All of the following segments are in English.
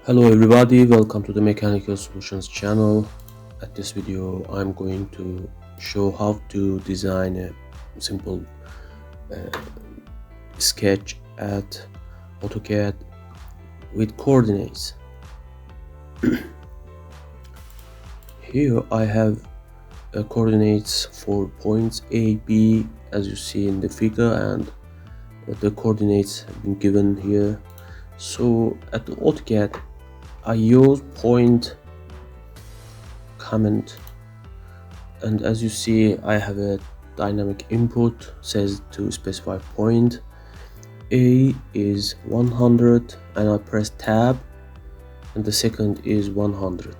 Hello everybody, welcome to the Mechanical Solutions channel. At this video I'm going to show how to design a simple sketch at Autocad with coordinates. Here I have coordinates for points A, B as you see in the figure, and the coordinates have been given here. So at the Autocad I use point comment, and as you see I have a dynamic input says to specify point. A is 100 and I press tab, and the second is 100.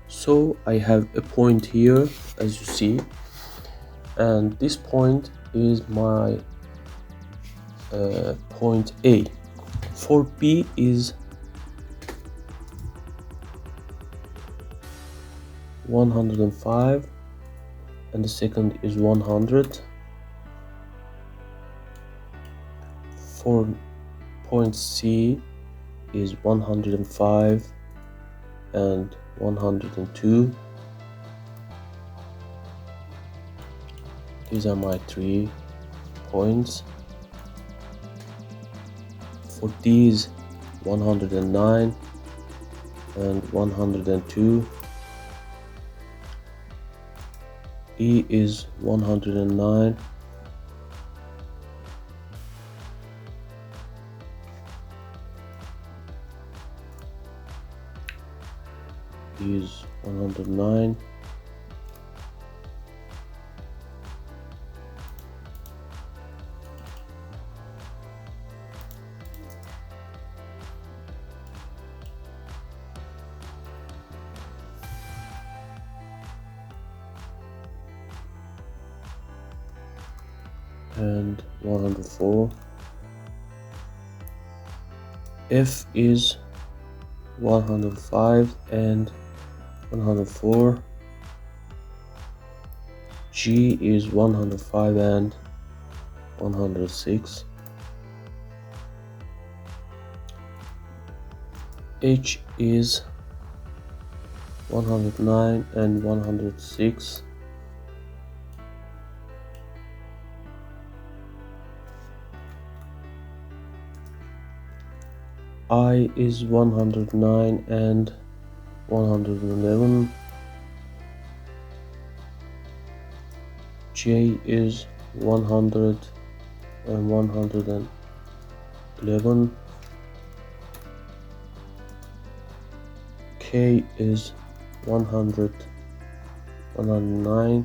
So I have a point here as you see, and this point is my point A. For B is 105 and the second is 100. For point C is 105 and 102. These are my 3 points. For D is 109 and 102. E is 109 is 109 and 104. F is 105 and 104. G is 105 and 106. H is 109 and 106. I is 109 and 111. J is 100 and 111. K is 100, 109.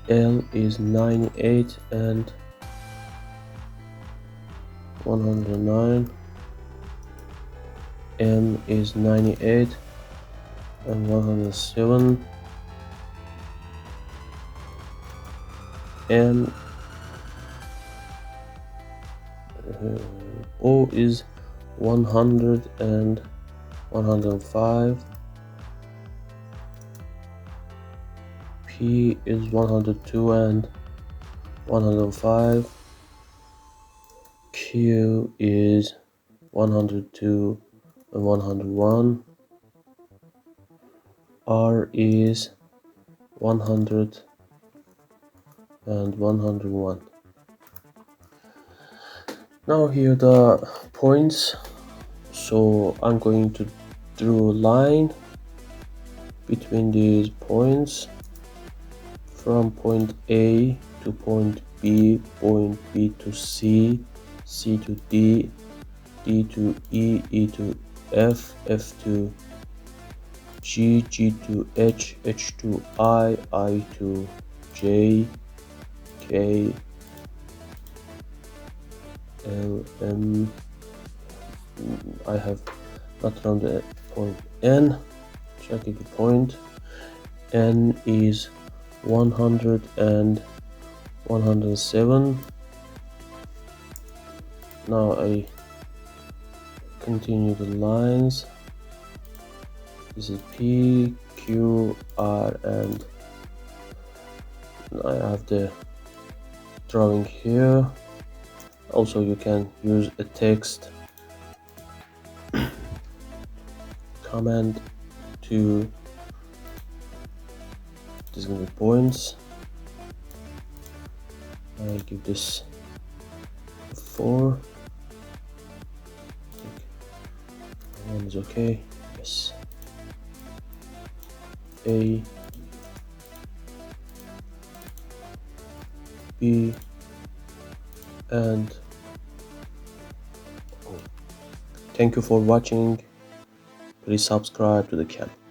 L is 98 and 109. M is 98 and 107. N O is 100 and 105. P is 102 and 105. Q is 102 and 101. R is 100 and 101. Now here the points. So I'm going to draw a line between these points from point A to point B to C, C to D, D to E, E to F, F to G, G to H, H to I to J, K, L, M. I have not found the point N. Checking the point. N is 100 and 107. Now I continue the lines. This is P, Q, R and I have the drawing here. Also, you can use a text command to display points. I'll give this a 4. One is okay. Yes. A, B, and O. Thank you for watching. Please subscribe to the channel.